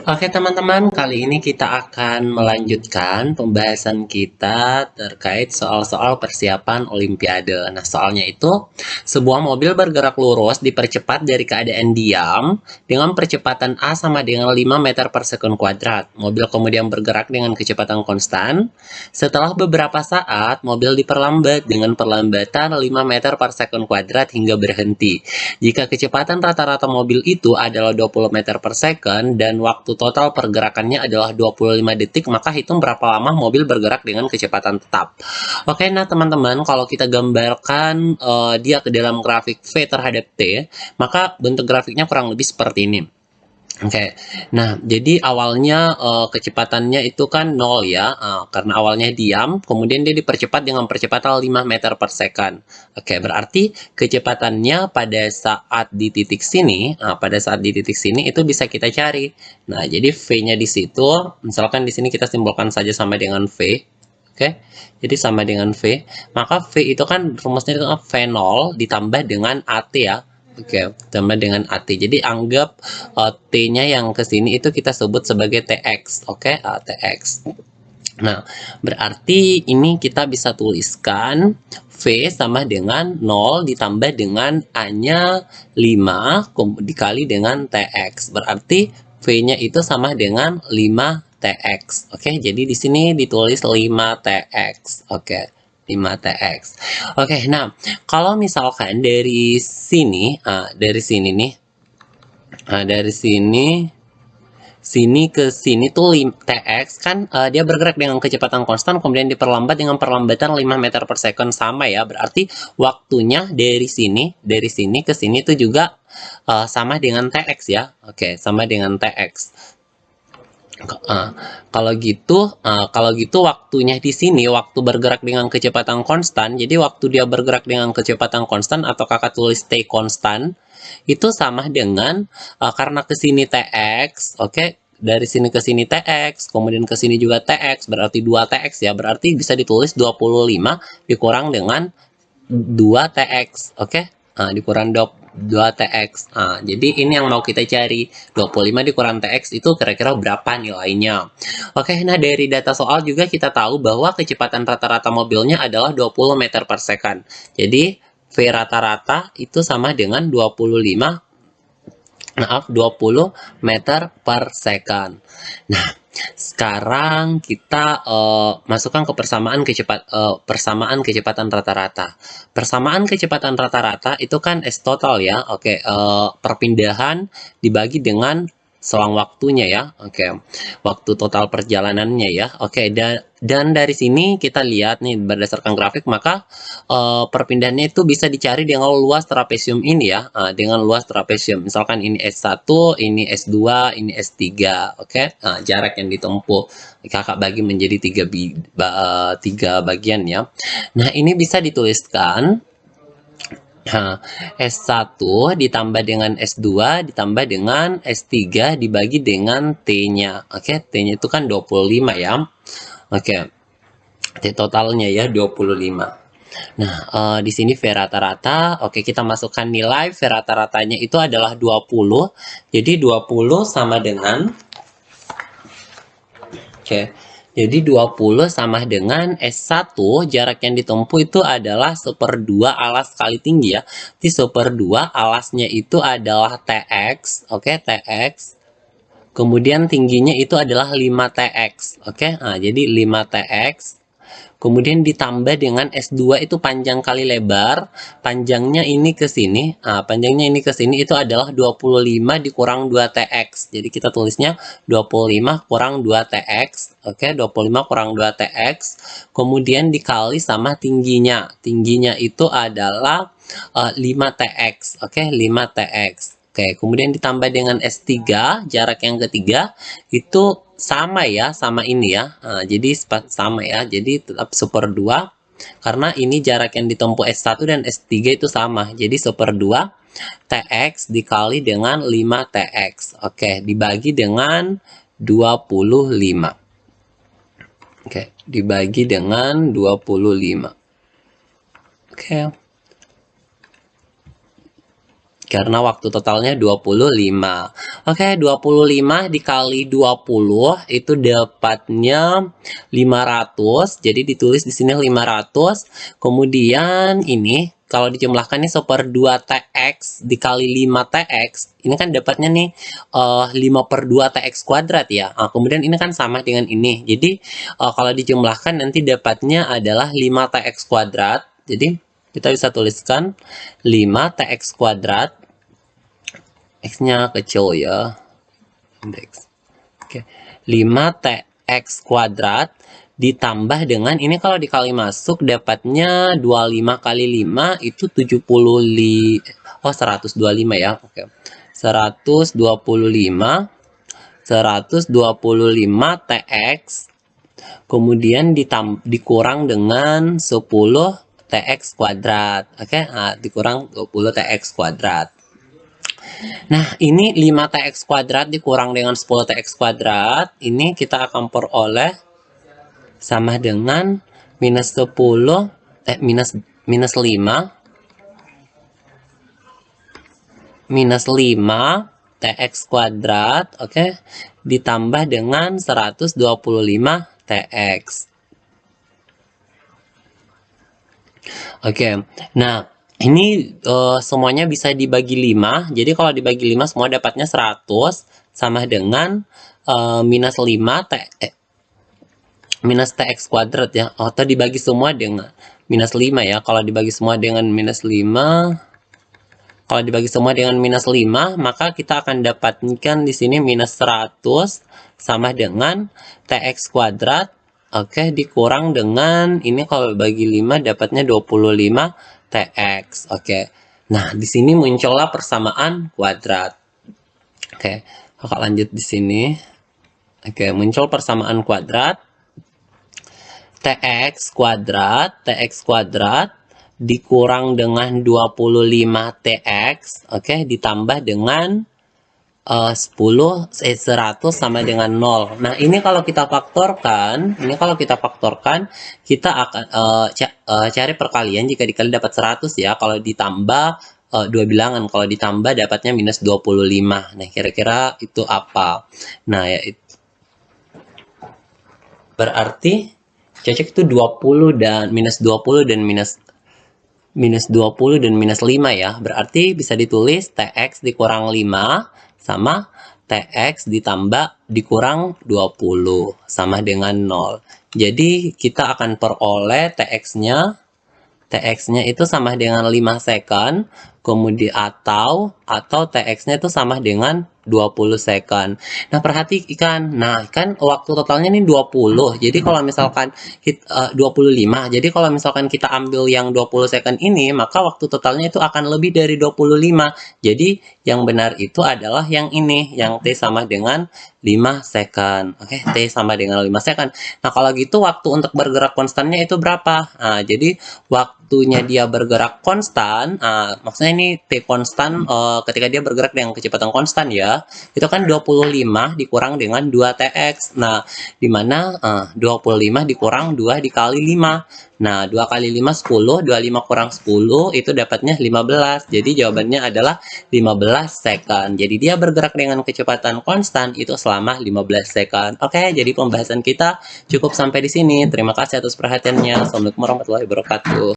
Oke teman-teman, kali ini kita akan melanjutkan pembahasan kita terkait soal-soal persiapan Olimpiade. Nah, soalnya itu, sebuah mobil bergerak lurus dipercepat dari keadaan diam dengan percepatan A sama dengan 5 meter per sekund kuadrat. Mobil kemudian bergerak dengan kecepatan konstan. Setelah beberapa saat, mobil diperlambat dengan perlambatan 5 meter per sekund kuadrat hingga berhenti. Jika kecepatan rata-rata mobil itu adalah 20 meter per second dan waktu total pergerakannya adalah 25 detik, maka hitung berapa lama mobil bergerak dengan kecepatan tetap. Oke, nah teman-teman, kalau kita gambarkan dia ke dalam grafik V terhadap T, maka bentuk grafiknya kurang lebih seperti ini. Oke, nah jadi awalnya kecepatannya itu kan 0 ya, karena awalnya diam, kemudian dia dipercepat dengan percepatan 5 meter per second. Oke, berarti kecepatannya pada saat di titik sini, pada saat di titik sini itu bisa kita cari. Nah, jadi V-nya di situ, misalkan di sini kita simbolkan saja sama dengan V. Oke, jadi sama dengan V. Maka V itu kan rumusnya itu V0 ditambah dengan AT ya. Oke, tambah dengan AT. Jadi anggap T-nya yang ke sini itu kita sebut sebagai TX. Oke, TX. Nah, berarti ini kita bisa tuliskan V sama dengan 0 ditambah dengan A-nya 5 dikali dengan TX. Berarti V-nya itu sama dengan 5TX. Oke, jadi di sini ditulis 5TX. Oke. 5TX. Oke, nah kalau misalkan dari sini nih, dari sini ke sini tuh TX kan dia bergerak dengan kecepatan konstan kemudian diperlambat dengan perlambatan 5 meter per second sama ya. Berarti waktunya dari sini ke sini tuh juga sama dengan TX ya. Oke, sama dengan TX. Uh, kalau gitu waktunya di sini waktu bergerak dengan kecepatan konstan. Jadi waktu dia bergerak dengan kecepatan konstan atau kakak tulis T konstan itu sama dengan karena ke sini TX, oke. Dari sini ke sini TX, kemudian ke sini juga TX, berarti 2TX ya. Berarti bisa ditulis 25 dikurang dengan 2TX, oke? Dikurang 2TX. Jadi ini yang mau kita cari. 25 dikurang TX itu kira-kira berapa nilainya. Oke, nah dari data soal juga kita tahu bahwa kecepatan rata-rata mobilnya adalah 20 meter per second. Jadi V rata-rata itu sama dengan 20 meter per second. Nah, sekarang kita masukkan ke persamaan kecepatan rata-rata. Persamaan kecepatan rata-rata itu kan S total ya. Oke, perpindahan dibagi dengan selang waktunya ya. Oke, waktu total perjalanannya ya. Oke, dan dari sini kita lihat nih berdasarkan grafik maka perpindahannya itu bisa dicari dengan luas trapesium ini ya, dengan luas trapesium. Misalkan ini S1, ini S2, ini S3, oke. Jarak yang ditempuh kakak bagi menjadi tiga bagian ya. Nah, ini bisa dituliskan S1 ditambah dengan S2 ditambah dengan S3 dibagi dengan T-nya. Oke, T-nya itu kan 25 ya. Oke, T totalnya ya 25. Nah, di sini V rata-rata, oke kita masukkan nilai V rata-ratanya itu adalah 20. Jadi 20 sama dengan jadi 20 sama dengan S1, jarak yang ditempuh itu adalah 1/2 alas kali tinggi ya. Di 1/2 alasnya itu adalah TX, oke, TX. Kemudian tingginya itu adalah 5TX, oke. Nah, jadi 5TX. Kemudian ditambah dengan S2 itu panjang kali lebar, panjangnya ini ke sini, panjangnya ini ke sini itu adalah 25 dikurang 2TX. Jadi kita tulisnya 25 kurang 2TX, oke, 25 kurang 2TX, kemudian dikali sama tingginya. Tingginya itu adalah 5TX, oke, 5TX. Oke, kemudian ditambah dengan S3, jarak yang ketiga, itu sama ya, sama ini ya. Jadi sama ya, jadi tetap 1/2. Karena ini jarak yang ditempuh S1 dan S3 itu sama. Jadi 1/2 TX dikali dengan 5TX. Oke, dibagi dengan 25. Oke, dibagi dengan 25. Oke. karena waktu totalnya 25. Oke, 25 dikali 20 itu dapatnya 500. Jadi ditulis di sini 500. Kemudian ini kalau dijumlahkan nih 1/2 TX dikali 5 TX, ini kan dapatnya nih 5/2 TX kuadrat ya. Nah, kemudian ini kan sama dengan ini. Jadi kalau dijumlahkan nanti dapatnya adalah 5 TX kuadrat. Jadi kita bisa tuliskan 5 TX kuadrat. X-nya kecil ya. Indeks. Oke. 5 TX kuadrat ditambah dengan ini kalau dikali masuk dapatnya 25 kali 5 itu 125 ya. Oke. 125 TX kemudian dikurang dengan 10 TX kuadrat. Oke, nah, dikurang 20 TX kuadrat. Nah, ini 5 TX kuadrat dikurang dengan 10 TX kuadrat. Ini kita akan peroleh sama dengan minus 10, minus 5. Minus 5 TX kuadrat, oke, ditambah dengan 125 TX. Oke, nah ini semuanya bisa dibagi 5. Jadi kalau dibagi 5 semua dapatnya 100 sama dengan minus 5 minus TX kuadrat ya. Atau dibagi semua dengan minus 5 ya. Kalau dibagi semua dengan minus 5, kalau dibagi semua dengan minus 5, maka kita akan dapatkan di sini minus 100 sama dengan TX kuadrat. Oke, dikurang dengan ini kalau bagi 5 dapatnya 25 TX. Oke. Nah, di sini muncullah persamaan kuadrat. Oke, kakak lanjut di sini. Oke, muncul persamaan kuadrat. TX kuadrat dikurang dengan 25 TX, oke, ditambah dengan 100 sama dengan 0. Nah, ini kalau kita faktorkan, kita akan cari perkalian jika dikali dapat 100 ya. Kalau ditambah dua bilangan, kalau ditambah dapatnya minus 25. Nah, kira-kira itu apa? Nah, ya berarti cocok itu 20 dan minus 20 dan minus 20 dan minus 5 ya. Berarti bisa ditulis TX dikurang 5 sama TX dikurang 20 sama dengan 0. Jadi kita akan peroleh TX-nya itu sama dengan 5 second, kemudian atau TX-nya itu sama dengan 20 second. Nah, perhatikan. Nah, kan waktu totalnya ini 20. Jadi kalau misalkan 25. Jadi kalau misalkan kita ambil yang 20 second ini, maka waktu totalnya itu akan lebih dari 25. Jadi yang benar itu adalah yang ini, yang T sama dengan 5 second. Oke, T sama dengan 5 second. Nah, kalau gitu waktu untuk bergerak konstannya itu berapa? Nah, jadi waktunya dia bergerak konstan, maksudnya ini T konstan ketika dia bergerak dengan kecepatan konstan ya, itu kan 25 dikurang dengan 2TX. Nah, dimana 25 dikurang 2 dikali 5. Nah, 2 kali 5 10, 25 kurang 10 itu dapatnya 15. Jadi jawabannya adalah 15 second. Jadi dia bergerak dengan kecepatan konstan itu selama 15 second. Oke, jadi pembahasan kita cukup sampai di sini. Terima kasih atas perhatiannya. Assalamualaikum warahmatullahi wabarakatuh.